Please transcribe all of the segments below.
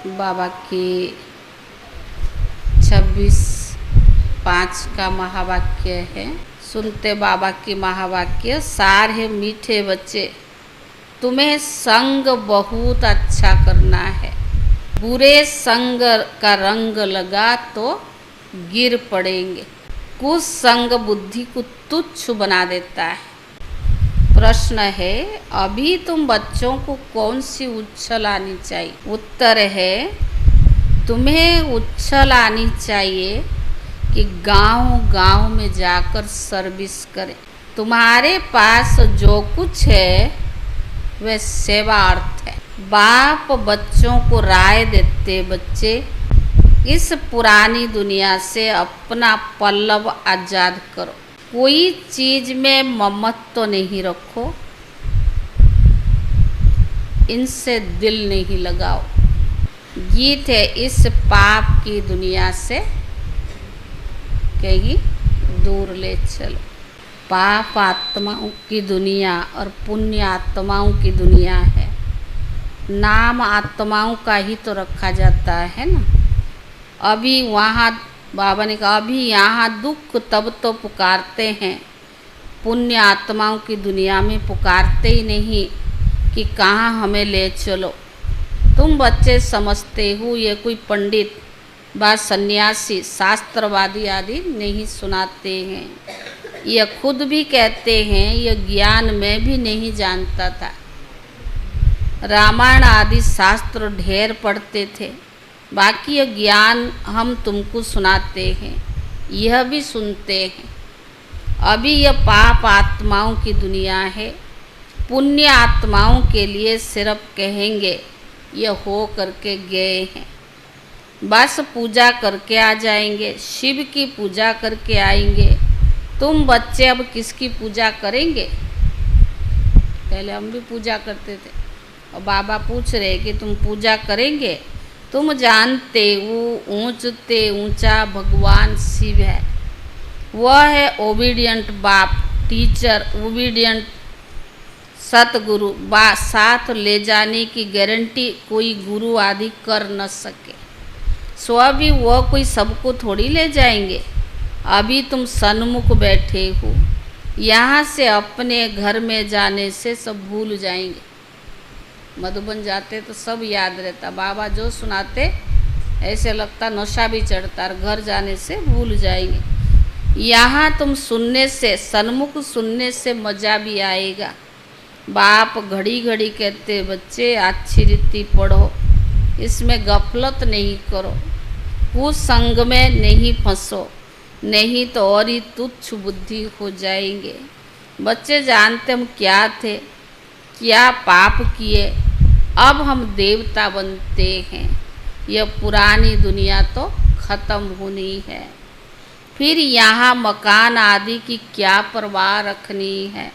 बाबा की 26/5 का महावाक्य है। सुनते बाबा की महावाक्य। सार है मीठे बच्चे, तुम्हें संग बहुत अच्छा करना है। बुरे संग का रंग लगा तो गिर पड़ेंगे। कुसंग बुद्धि को तुच्छ बना देता है। प्रश्न है, अभी तुम बच्चों को कौन सी उछल आनी चाहिए? उत्तर है, तुम्हें उछल आनी चाहिए कि गांव-गांव में जाकर सर्विस करें। तुम्हारे पास जो कुछ है वह सेवार्थ है। बाप बच्चों को राय देते, बच्चे इस पुरानी दुनिया से अपना पल्लव आजाद करो। कोई चीज में ममत्व नहीं रखो, इनसे दिल नहीं लगाओ। गीत है, इस पाप की दुनिया से कहीं दूर ले चलो। पाप आत्माओं की दुनिया और पुण्य आत्माओं की दुनिया है। नाम आत्माओं का ही तो रखा जाता है ना। अभी वहाँ बाबा ने कहा, अभी यहाँ दुख तब तो पुकारते हैं, पुण्य आत्माओं की दुनिया में पुकारते ही नहीं कि कहाँ हमें ले चलो। तुम बच्चे समझते हो ये कोई पंडित व सन्यासी शास्त्रवादी आदि नहीं सुनाते हैं। यह खुद भी कहते हैं यह ज्ञान मैं भी नहीं जानता था। रामायण आदि शास्त्र ढेर पढ़ते थे, बाकी यह ज्ञान हम तुमको सुनाते हैं, यह भी सुनते हैं। अभी यह पाप आत्माओं की दुनिया है। पुण्य आत्माओं के लिए सिर्फ कहेंगे यह हो करके गए हैं, बस पूजा करके आ जाएंगे, शिव की पूजा करके आएंगे। तुम बच्चे अब किसकी पूजा करेंगे? पहले हम भी पूजा करते थे और बाबा पूछ रहे कि तुम पूजा करेंगे? तुम जानते हो ऊंचते ऊंचा भगवान शिव है। वह है ओबीडियंट बाप, टीचर, ओबीडियंट सतगुरु। साथ ले जाने की गारंटी कोई गुरु आदि कर न सके। सो अभी वह कोई सबको थोड़ी ले जाएंगे। अभी तुम सन्मुख बैठे हो, यहाँ से अपने घर में जाने से सब भूल जाएंगे। मधुबन जाते तो सब याद रहता, बाबा जो सुनाते ऐसे लगता नशा भी चढ़ता, और घर जाने से भूल जाएंगे। यहाँ तुम सुनने से, सन्मुख सुनने से मज़ा भी आएगा। बाप घड़ी घड़ी कहते, बच्चे अच्छी रीति पढ़ो, इसमें गफलत नहीं करो, कुसंग में नहीं फंसो, नहीं तो और ही तुच्छ बुद्धि हो जाएंगे। बच्चे जानते हम क्या थे, क्या पाप किए, अब हम देवता बनते हैं। यह पुरानी दुनिया तो खत्म होनी है। फिर यहाँ मकान आदि की क्या परवाह रखनी है।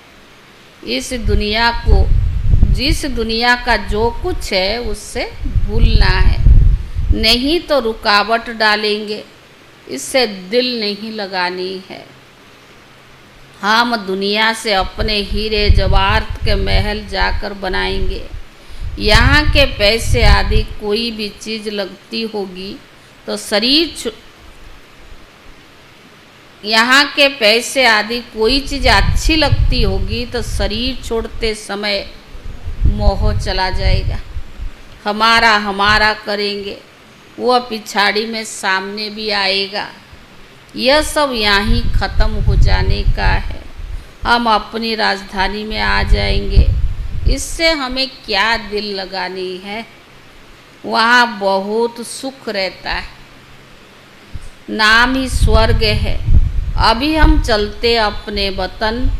इस दुनिया को, जिस दुनिया का जो कुछ है उससे भूलना है, नहीं तो रुकावट डालेंगे, इससे दिल नहीं लगानी है। हम दुनिया से अपने हीरे जवाहरात के महल जाकर बनाएंगे। यहाँ के पैसे आदि कोई भी चीज़ लगती होगी तो शरीर, यहाँ के पैसे आदि कोई चीज़ अच्छी लगती होगी तो शरीर छोड़ते समय मोह चला जाएगा। हमारा हमारा करेंगे, वह पिछाड़ी में सामने भी आएगा। यह सब यहाँ ख़त्म हो जाने का है। हम अपनी राजधानी में आ जाएंगे, इससे हमें क्या दिल लगानी है। वहाँ बहुत सुख रहता है, नाम ही स्वर्ग है। अभी हम चलते अपने वतन,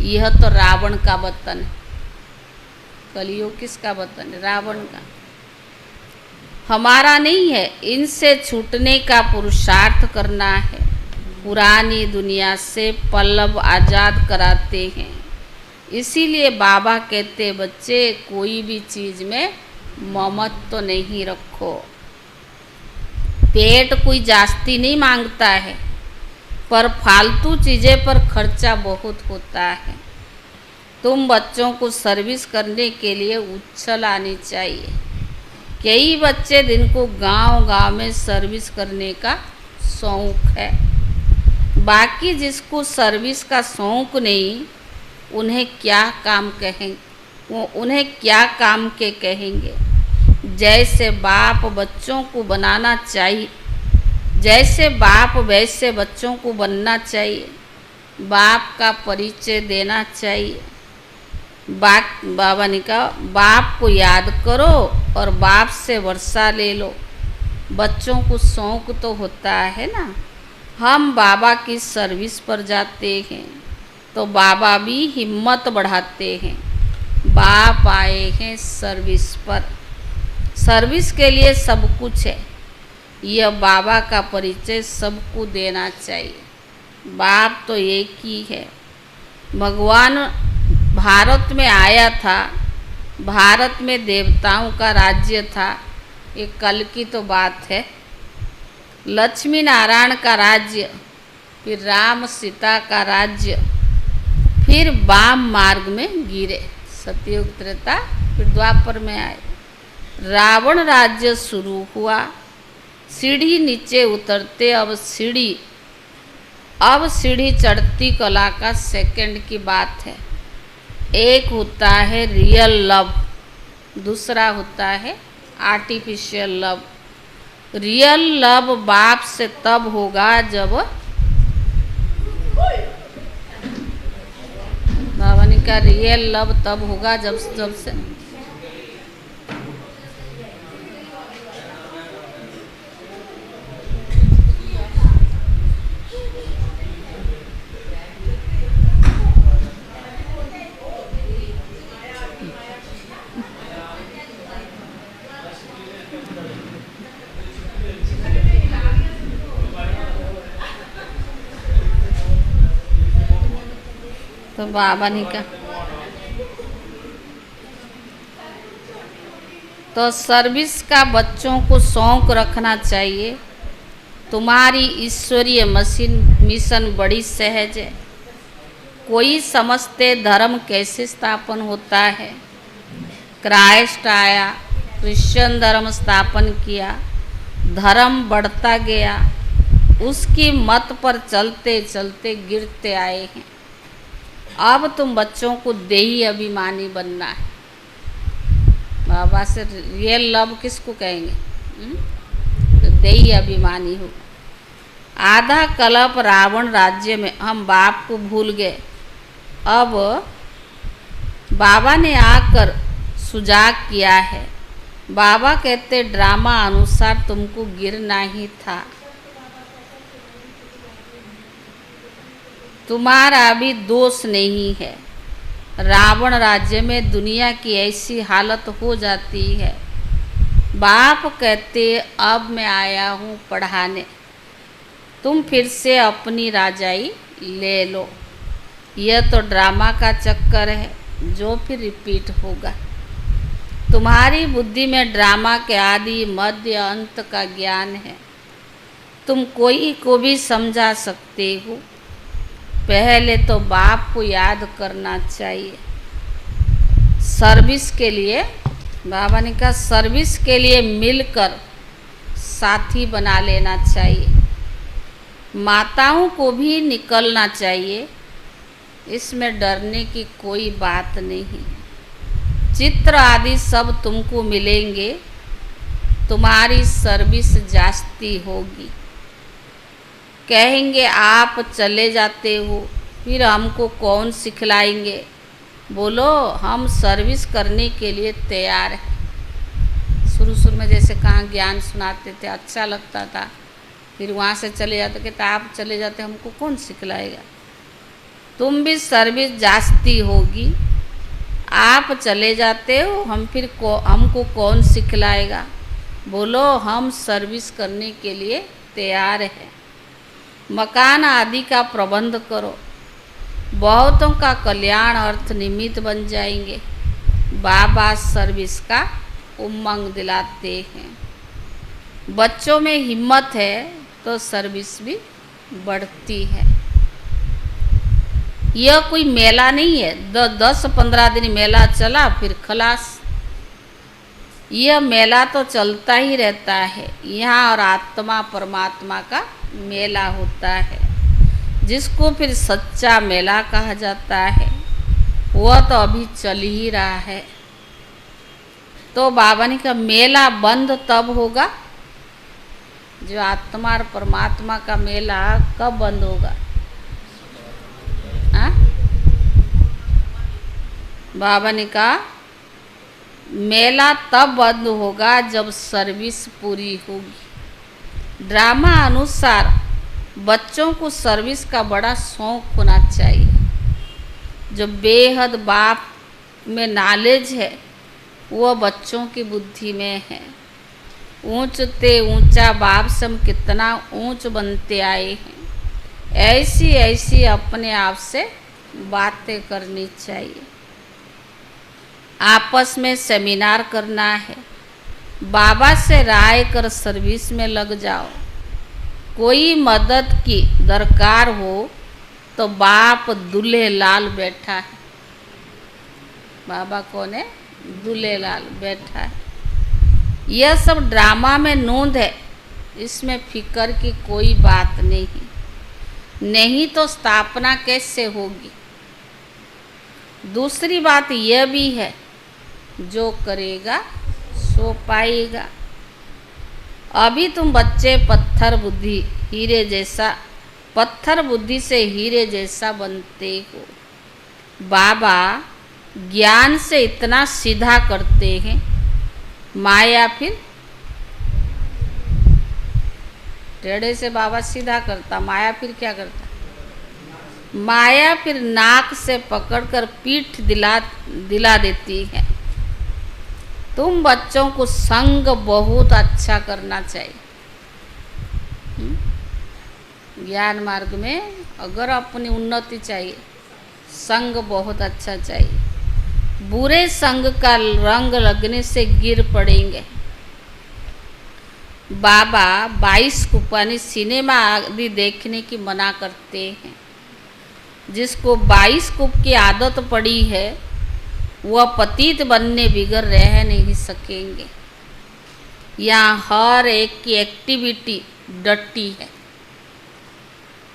यह तो रावण का वतन है। कलियुग किसका वतन है? रावण का, हमारा नहीं है। इनसे छूटने का पुरुषार्थ करना है। पुरानी दुनिया से पल्लव आजाद कराते हैं। इसीलिए बाबा कहते, बच्चे कोई भी चीज़ में ममत्व नहीं रखो। पेट कोई जास्ती नहीं मांगता है, पर फालतू चीज़ें पर खर्चा बहुत होता है। तुम बच्चों को सर्विस करने के लिए उछल आनी चाहिए कई बच्चे जिनको गांव-गांव में सर्विस करने का शौक़ है, बाकी जिसको सर्विस का शौक़ नहीं, उन्हें क्या काम कहेंगे, वो उन्हें क्या काम के कहेंगे। जैसे बाप बच्चों को बनाना चाहिए, जैसे बाप वैसे बच्चों को बनना चाहिए, बाप का परिचय देना चाहिए। बाबा ने कहा बाप को याद करो और बाप से वर्षा ले लो। बच्चों को शौक़ तो होता है ना। हम बाबा की सर्विस पर जाते हैं तो बाबा भी हिम्मत बढ़ाते हैं। बाप आए हैं सर्विस पर, सर्विस के लिए सब कुछ है। यह बाबा का परिचय सबको देना चाहिए। बाप तो एक ही है। भगवान भारत में आया था, भारत में देवताओं का राज्य था, ये कल की तो बात है। लक्ष्मी नारायण का राज्य, फिर राम सीता का राज्य, फिर वाम मार्ग में गिरे, सतयुग त्रेता, फिर द्वापर में आए। रावण राज्य शुरू हुआ, सीढ़ी नीचे उतरते, अब सीढ़ी चढ़ती कला का सेकंड की बात है। एक होता है रियल लव, दूसरा होता है आर्टिफिशियल लव। रियल लव बाप से तब होगा जब बाबा ने कहा रियल लव तब होगा जब से तो बाबा ने कहा तो सर्विस का बच्चों को शौक़ रखना चाहिए। तुम्हारी ईश्वरीय मिशन बड़ी सहज है। कोई समझते धर्म कैसे स्थापन होता है। क्राइस्ट आया, क्रिश्चियन धर्म स्थापन किया, धर्म बढ़ता गया, उसकी मत पर चलते चलते गिरते आए हैं। अब तुम बच्चों को देही अभिमानी बनना है। बाबा से रियल लव किसको कहेंगे? तो देही अभिमानी हो। आधा कल्प रावण राज्य में हम बाप को भूल गए। अब बाबा ने आकर सुजाग किया है। बाबा कहते ड्रामा अनुसार तुमको गिरना ही था। तुम्हारा भी दोष नहीं है। रावण राज्य में दुनिया की ऐसी हालत हो जाती है। बाप कहते अब मैं आया हूँ पढ़ाने, तुम फिर से अपनी राजाई ले लो। यह तो ड्रामा का चक्कर है जो फिर रिपीट होगा। तुम्हारी बुद्धि में ड्रामा के आदि मध्य अंत का ज्ञान है। तुम कोई को भी समझा सकते हो। पहले तो बाप को याद करना चाहिए। सर्विस के लिए बाबा ने कहा सर्विस के लिए मिलकर साथी बना लेना चाहिए। माताओं को भी निकलना चाहिए, इसमें डरने की कोई बात नहीं। चित्र आदि सब तुमको मिलेंगे, तुम्हारी सर्विस जास्ती होगी। कहेंगे आप चले जाते हो, फिर हमको कौन सिखलाएंगे? बोलो हम सर्विस करने के लिए तैयार हैं। शुरू में जैसे कहाँ ज्ञान सुनाते थे, अच्छा लगता था, फिर वहाँ से चले जाते, कहते आप चले जाते हमको कौन सिखलाएगा? तुम भी सर्विस जास्ती होगी। आप चले जाते हो, हमको कौन सिखलाएगा? बोलो हम सर्विस करने के लिए तैयार हैं। मकान आदि का प्रबंध करो, बहुतों का कल्याण अर्थ निमित्त बन जाएंगे। बाबा सर्विस का उमंग दिलाते हैं। बच्चों में हिम्मत है तो सर्विस भी बढ़ती है। यह कोई मेला नहीं है 10-15 दिन मेला चला फिर खलास। यह मेला तो चलता ही रहता है। यहाँ और आत्मा परमात्मा का मेला होता है, जिसको फिर सच्चा मेला कहा जाता है। वह तो अभी चल ही रहा है। तो बाबा ने कहा मेला बंद तब होगा, जो आत्मा और परमात्मा का मेला कब बंद होगा? हाँ? बाबा ने कहा मेला तब बंद होगा जब सर्विस पूरी होगी। ड्रामा अनुसार बच्चों को सर्विस का बड़ा शौक होना चाहिए। जो बेहद बाप में नॉलेज है वह बच्चों की बुद्धि में है। ऊंचते ऊंचा बाप से हम कितना ऊंच बनते आए हैं, ऐसी ऐसी अपने आप से बातें करनी चाहिए। आपस में सेमिनार करना है। बाबा से राय कर सर्विस में लग जाओ। कोई मदद की दरकार हो तो बाप दूल्हे लाल बैठा है। बाबा कौन है? दूल्हे लाल बैठा है। यह सब ड्रामा में नोंद है, इसमें फिक्र की कोई बात नहीं तो स्थापना कैसे होगी। दूसरी बात यह भी है, जो करेगा सो पाएगा। अभी तुम बच्चे पत्थर बुद्धि से हीरे जैसा बनते हो। बाबा ज्ञान से इतना सीधा करते हैं, माया फिर टेढ़े से बाबा सीधा करता, माया फिर क्या करता? माया फिर नाक से पकड़कर पीठ दिला देती है। तुम बच्चों को संग बहुत अच्छा करना चाहिए। ज्ञान मार्ग में अगर अपनी उन्नति चाहिए, संग बहुत अच्छा चाहिए। बुरे संग का रंग लगने से गिर पड़ेंगे। बाबा 22 कुपानी सिनेमा आदि देखने की मना करते हैं। जिसको 22 कुप की आदत पड़ी है वह पतित बनने बिगड़ रह नहीं सकेंगे। यहाँ हर एक की एक्टिविटी डटी है।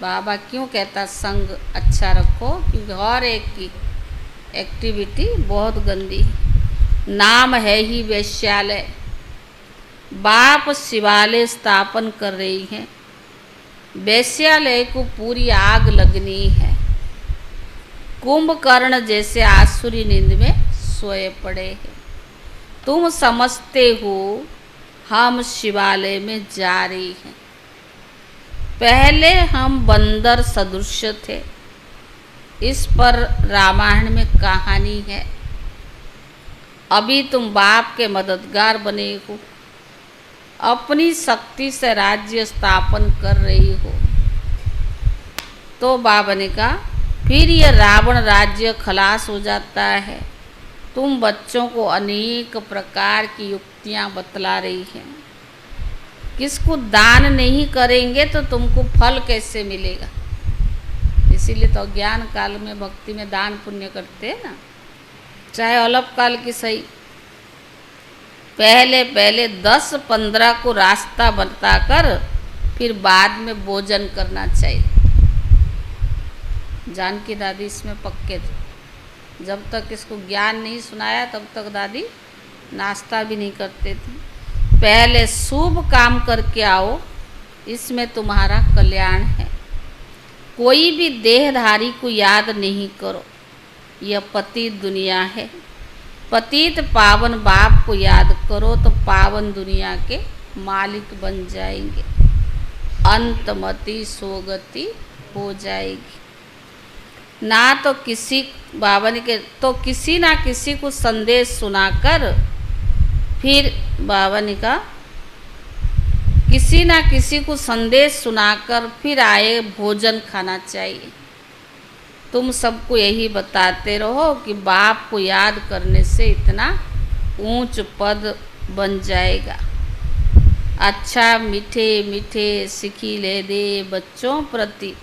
बाबा क्यों कहता संग अच्छा रखो? क्योंकि हर एक की एक्टिविटी बहुत गंदी है। नाम है ही वैश्यालय। बाप शिवालय स्थापन कर रही हैं। वैश्यालय को पूरी आग लगनी है। कुंभकर्ण जैसे आसुरी नींद में सोए पड़े हैं। तुम समझते हो हम शिवालय में जा रही हैं। पहले हम बंदर सदृश थे। इस पर रामायण में कहानी है। अभी तुम बाप के मददगार बने हो। अपनी शक्ति से राज्य स्थापन कर रही हो। तो बाबा ने कहा फिर यह रावण राज्य खलास हो जाता है। तुम बच्चों को अनेक प्रकार की युक्तियां बतला रही हैं। किसको दान नहीं करेंगे तो तुमको फल कैसे मिलेगा? इसीलिए तो ज्ञान काल में भक्ति में दान पुण्य करते हैं ना, चाहे अल्प काल की सही। पहले 10-15 को रास्ता बताकर फिर बाद में भोजन करना चाहिए। जानकी दादी इसमें पक्के थे। जब तक इसको ज्ञान नहीं सुनाया तब तक दादी नाश्ता भी नहीं करते थे। पहले शुभ काम करके आओ, इसमें तुम्हारा कल्याण है। कोई भी देहधारी को याद नहीं करो, यह पतित दुनिया है। पतित पावन बाप को याद करो तो पावन दुनिया के मालिक बन जाएंगे। अंतमति सोगति हो जाएगी। ना तो किसी बाबा ने के तो किसी ना किसी को संदेश सुनाकर फिर बाबा ने कहा किसी ना किसी को संदेश सुनाकर फिर आए भोजन खाना चाहिए। तुम सबको यही बताते रहो कि बाप को याद करने से इतना ऊंच पद बन जाएगा। अच्छा मीठे मीठे सिखिले दे बच्चों प्रति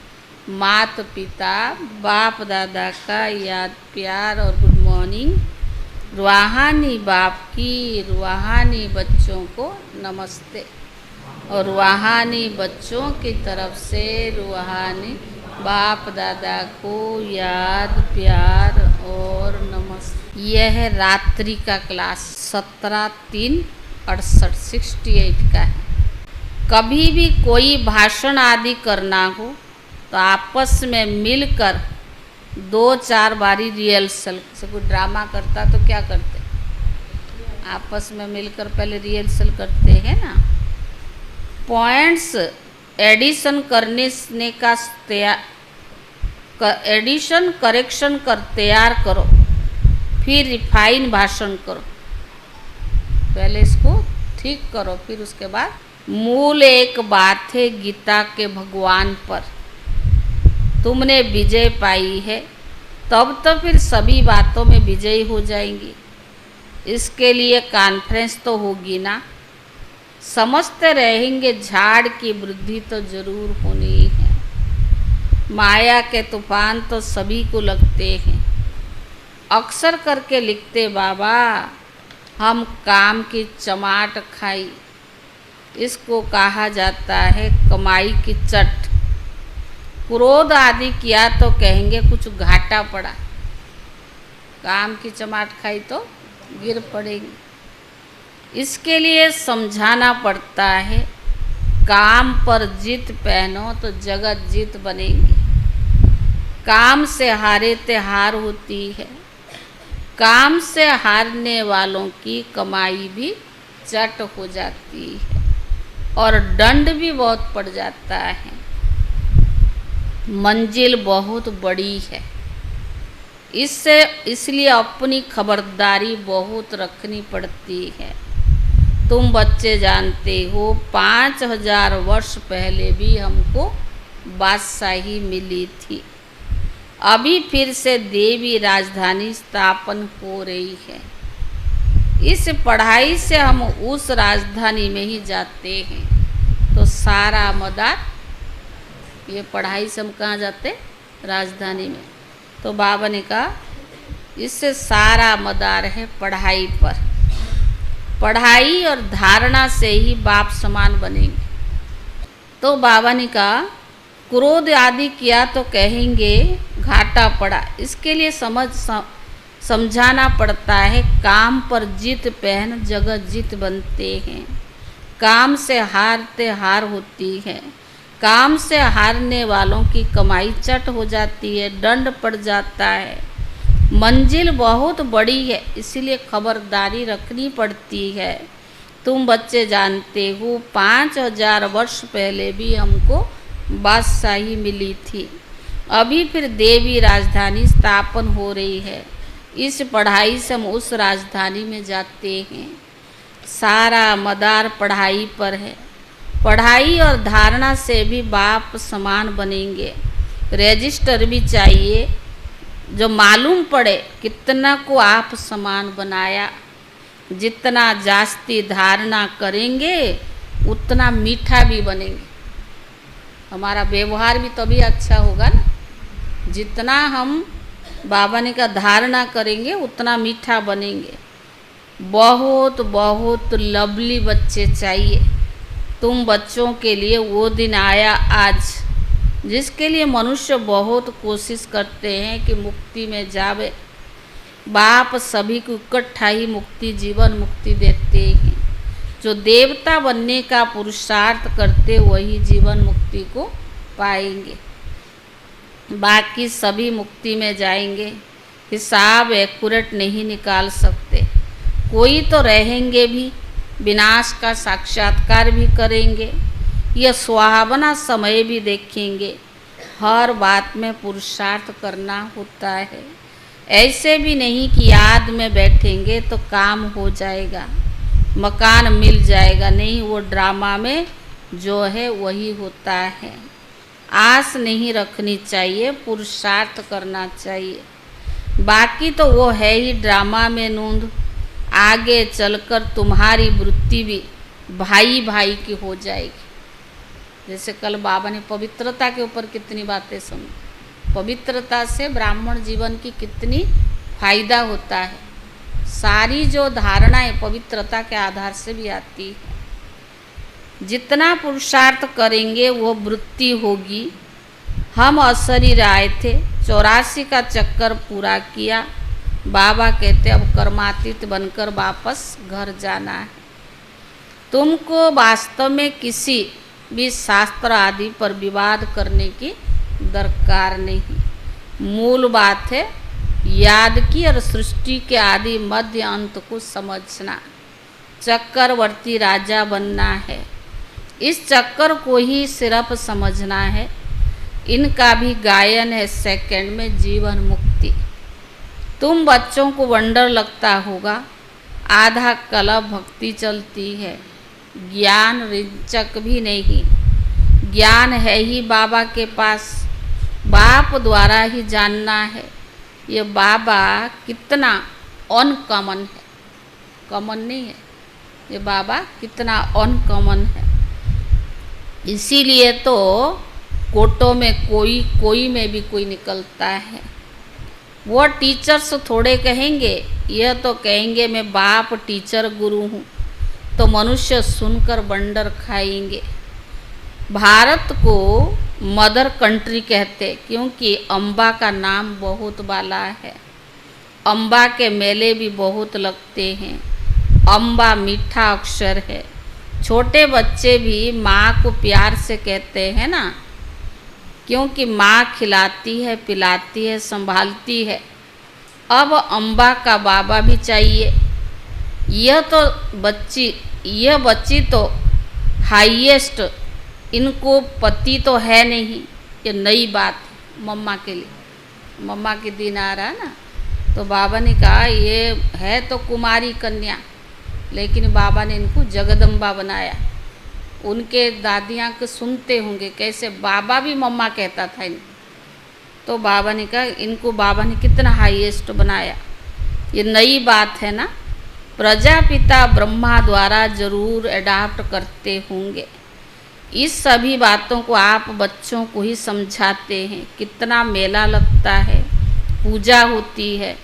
माता पिता बाप दादा का याद प्यार और गुड मॉर्निंग। रूहानी बाप की रूहानी बच्चों को नमस्ते, और रूहानी बच्चों की तरफ से रूहानी बाप दादा को याद प्यार और नमस्ते। यह रात्रि का क्लास 17/3/68 का है। कभी भी कोई भाषण आदि करना हो तो आपस में मिलकर 2-4 बारी रिहर्सल, से कोई ड्रामा करता तो क्या करते, आपस में मिलकर पहले रिहर्सल करते हैं ना। पॉइंट्स एडिशन करने का एडिशन करेक्शन कर तैयार करो, फिर रिफाइन भाषण करो। पहले इसको ठीक करो, फिर उसके बाद मूल एक बात है गीता के भगवान पर तुमने विजय पाई है, तब तो फिर सभी बातों में विजयी हो जाएंगी। इसके लिए कॉन्फ्रेंस तो होगी ना, समझते रहेंगे झाड़ की वृद्धि तो जरूर होनी है। माया के तूफान तो सभी को लगते हैं। अक्सर करके लिखते बाबा हम काम की चमाट खाई, इसको कहा जाता है कमाई की चट। क्रोध आदि किया तो कहेंगे कुछ घाटा पड़ा, काम की चमाट खाई तो गिर पड़ेगी। इसके लिए समझाना पड़ता है काम पर जीत पहनो तो जगत जीत बनेगी। काम से हारे ते हार होती है, काम से हारने वालों की कमाई भी चट हो जाती है और दंड भी बहुत पड़ जाता है। मंजिल बहुत बड़ी है, इसलिए अपनी खबरदारी बहुत रखनी पड़ती है। तुम बच्चे जानते हो 5000 वर्ष पहले भी हमको बादशाही मिली थी। अभी फिर से देवी राजधानी स्थापन हो रही है। इस पढ़ाई से हम उस राजधानी में ही जाते हैं। तो सारा मदार, ये पढ़ाई से हम कहाँ जाते, राजधानी में। तो बाबा ने कहा इससे सारा मदार है पढ़ाई पर। पढ़ाई और धारणा से ही बाप समान बनेंगे। तो बाबा ने कहा क्रोध आदि किया तो कहेंगे घाटा पड़ा। इसके लिए समझाना पड़ता है काम पर जीत पहन जगत जीत बनते हैं। काम से हारते हार होती है, काम से हारने वालों की कमाई चट हो जाती है, दंड पड़ जाता है। मंजिल बहुत बड़ी है, इसीलिए खबरदारी रखनी पड़ती है। तुम बच्चे जानते हो 5000 वर्ष पहले भी हमको बादशाही मिली थी। अभी फिर देवी राजधानी स्थापन हो रही है। इस पढ़ाई से हम उस राजधानी में जाते हैं। सारा मदार पढ़ाई पर है। पढ़ाई और धारणा से भी बाप समान बनेंगे। रजिस्टर भी चाहिए जो मालूम पड़े कितना को आप समान बनाया। जितना जास्ती धारणा करेंगे उतना मीठा भी बनेंगे। हमारा व्यवहार भी तभी अच्छा होगा ना। जितना हम बाबा ने का धारणा करेंगे उतना मीठा बनेंगे। बहुत बहुत लवली बच्चे चाहिए। तुम बच्चों के लिए वो दिन आया आज, जिसके लिए मनुष्य बहुत कोशिश करते हैं कि मुक्ति में जावे। बाप सभी को इकट्ठा ही मुक्ति, जीवन मुक्ति देते हैं। जो देवता बनने का पुरुषार्थ करते वही जीवन मुक्ति को पाएंगे। बाकी सभी मुक्ति में जाएंगे। हिसाब एक्यूरेट नहीं निकाल सकते। कोई तो रहेंगे भी, विनाश का साक्षात्कार भी करेंगे। यह सुहावना समय भी देखेंगे। हर बात में पुरुषार्थ करना होता है। ऐसे भी नहीं कि याद में बैठेंगे तो काम हो जाएगा, मकान मिल जाएगा। नहीं, वो ड्रामा में जो है वही होता है। आस नहीं रखनी चाहिए, पुरुषार्थ करना चाहिए। बाकी तो वो है ही ड्रामा में नूंद। आगे चलकर तुम्हारी वृत्ति भी भाई भाई की हो जाएगी। जैसे कल बाबा ने पवित्रता के ऊपर कितनी बातें सुनी। पवित्रता से ब्राह्मण जीवन की कितनी फायदा होता है। सारी जो धारणाएं पवित्रता के आधार से भी आती है। जितना पुरुषार्थ करेंगे वो वृत्ति होगी। हम अशरीर आए थे, 84 का चक्कर पूरा किया। बाबा कहते अब कर्मातीत बनकर वापस घर जाना है। तुमको वास्तव में किसी भी शास्त्र आदि पर विवाद करने की दरकार नहीं। मूल बात है याद की और सृष्टि के आदि मध्य अंत को समझना। चक्रवर्ती राजा बनना है, इस चक्कर को ही सिर्फ समझना है। इनका भी गायन है सेकंड में जीवन मुक्ति। तुम बच्चों को वंडर लगता होगा, आधा कला भक्ति चलती है, ज्ञान रिंचक भी नहीं। ज्ञान है ही बाबा के पास, बाप द्वारा ही जानना है। ये बाबा कितना अनकॉमन है, कॉमन नहीं है। ये बाबा कितना अनकॉमन है। इसीलिए तो कोटों में कोई में भी कोई निकलता है। वो टीचर्स थोड़े कहेंगे, यह तो कहेंगे मैं बाप टीचर गुरु हूँ, तो मनुष्य सुनकर बंडर खाएंगे। भारत को मदर कंट्री कहते क्योंकि अम्बा का नाम बहुत बाला है। अम्बा के मेले भी बहुत लगते हैं। अम्बा मीठा अक्षर है। छोटे बच्चे भी माँ को प्यार से कहते हैं ना, क्योंकि माँ खिलाती है, पिलाती है, संभालती है। अब अम्बा का बाबा भी चाहिए। यह बच्ची तो हाईएस्ट, इनको पति तो है नहीं। ये नई बात है मम्मा के लिए। मम्मा के दिन आ रहा है ना, तो बाबा ने कहा ये है तो कुमारी कन्या, लेकिन बाबा ने इनको जगदम्बा बनाया। उनके दादियाँ को सुनते होंगे कैसे बाबा भी मम्मा कहता था इनको। तो बाबा ने कहा इनको बाबा ने कितना हाईएस्ट बनाया। ये नई बात है ना। प्रजापिता ब्रह्मा द्वारा जरूर अडॉप्ट करते होंगे। इस सभी बातों को आप बच्चों को ही समझाते हैं। कितना मेला लगता है, पूजा होती है,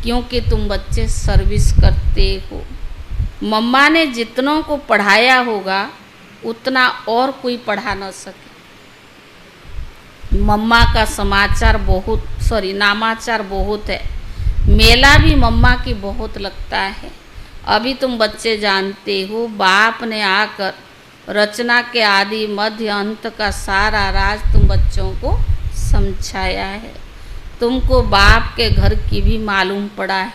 क्योंकि तुम बच्चे सर्विस करते हो। मम्मा ने जितनों को पढ़ाया होगा उतना और कोई पढ़ा न सके। मम्मा का नामाचार बहुत है। मेला भी मम्मा की बहुत लगता है। अभी तुम बच्चे जानते हो, बाप ने आकर रचना के आदि मध्य अंत का सारा राज तुम बच्चों को समझाया है। तुमको बाप के घर की भी मालूम पड़ा है।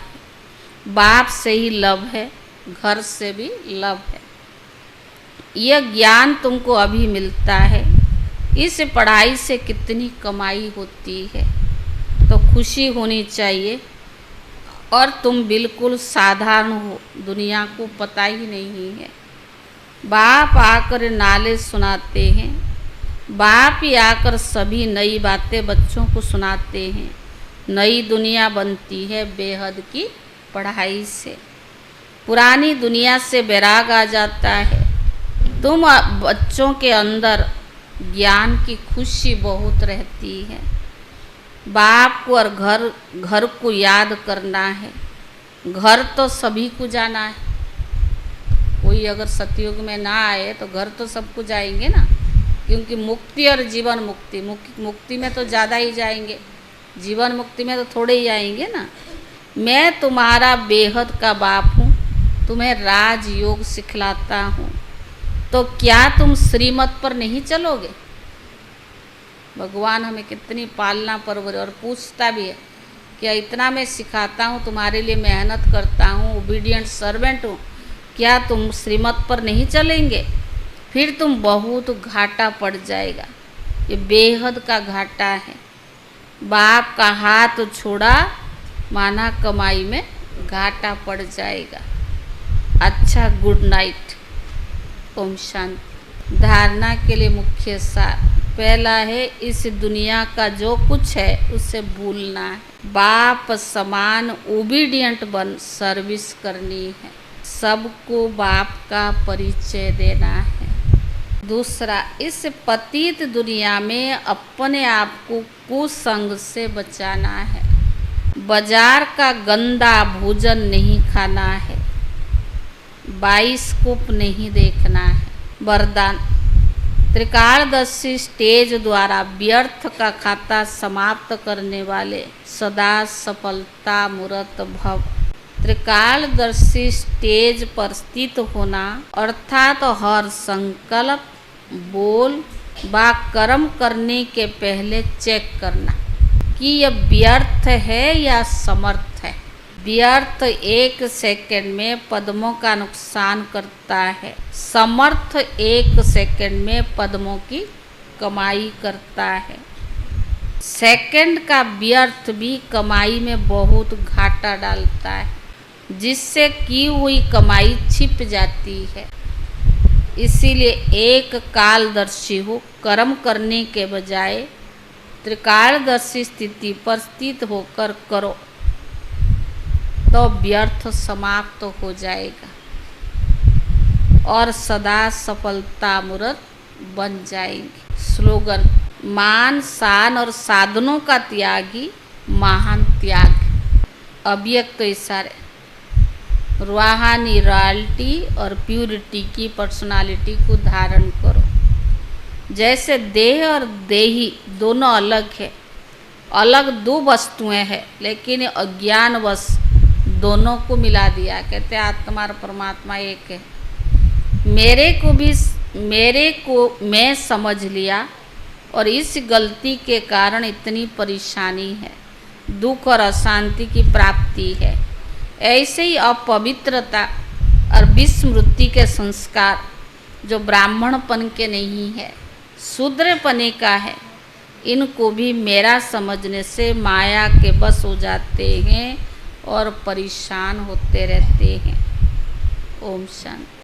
बाप से ही लव है, घर से भी लव है। यह ज्ञान तुमको अभी मिलता है। इस पढ़ाई से कितनी कमाई होती है, तो खुशी होनी चाहिए। और तुम बिल्कुल साधारण हो, दुनिया को पता ही नहीं है। बाप आकर नाले सुनाते हैं। बाप ही आकर सभी नई बातें बच्चों को सुनाते हैं। नई दुनिया बनती है बेहद की पढ़ाई से। पुरानी दुनिया से बैराग आ जाता है। तुम बच्चों के अंदर ज्ञान की खुशी बहुत रहती है। बाप को और घर को याद करना है। घर तो सभी को जाना है। कोई अगर सतयुग में ना आए तो घर तो सबको जाएंगे ना, क्योंकि मुक्ति और जीवन मुक्ति में तो ज़्यादा ही जाएंगे, जीवन मुक्ति में तो थोड़े ही आएंगे ना। मैं तुम्हारा बेहद का बाप हूँ, तुम्हें राजयोग सिखलाता हूँ, तो क्या तुम श्रीमत पर नहीं चलोगे? भगवान हमें कितनी पालना परवर और पूछता भी है, क्या इतना मैं सिखाता हूँ, तुम्हारे लिए मेहनत करता हूँ, ओबीडियंट सर्वेंट हूँ, क्या तुम श्रीमत पर नहीं चलेंगे? फिर तुम बहुत घाटा पड़ जाएगा। ये बेहद का घाटा है। बाप का हाथ छोड़ा माना कमाई में घाटा पड़ जाएगा। अच्छा, गुड नाइट, ओम शांति। धारणा के लिए मुख्य सार पहला है, इस दुनिया का जो कुछ है उसे भूलना है। बाप समान ओबीडियंट बन सर्विस करनी है। सबको बाप का परिचय देना है। दूसरा, इस पतित दुनिया में अपने आप को कुसंग से बचाना है। बाजार का गंदा भोजन नहीं खाना है, बाइस्कोप नहीं देखना है। वरदान: त्रिकालदर्शी स्टेज द्वारा व्यर्थ का खाता समाप्त करने वाले सदा सफलता मूर्त भव। त्रिकालदर्शी स्टेज पर स्थित होना अर्थात हर संकल्प, बोल व कर्म करने के पहले चेक करना कि यह व्यर्थ है या समर्थ है। व्यर्थ 1 सेकंड में पद्मों का नुकसान करता है, समर्थ 1 सेकंड में पद्मों की कमाई करता है। सेकंड का व्यर्थ भी कमाई में बहुत घाटा डालता है, जिससे की हुई कमाई छिप जाती है। इसीलिए एक कालदर्शी हो, कर्म करने के बजाय त्रिकालदर्शी स्थिति पर स्थित होकर करो तो व्यर्थ समाप्त हो जाएगा और सदा सफलता मूर्त बन जाएंगे। स्लोगन: मान, शान और साधनों का त्यागी महान त्याग। अव्यक्त इशारे: रूहानी रॉयल्टी और प्यूरिटी की पर्सनालिटी को धारण करो। जैसे देह और देही दोनों अलग है, अलग 2 वस्तुएं हैं, लेकिन अज्ञानवश दोनों को मिला दिया। कहते हैं आत्मा और परमात्मा एक है। मेरे को मैं समझ लिया और इस गलती के कारण इतनी परेशानी है, दुख और अशांति की प्राप्ति है। ऐसे ही अपवित्रता और विस्मृति के संस्कार जो ब्राह्मणपन के नहीं है, शूद्रपने का है, इनको भी मेरा समझने से माया के बस हो जाते हैं और परेशान होते रहते हैं। ओम शांति।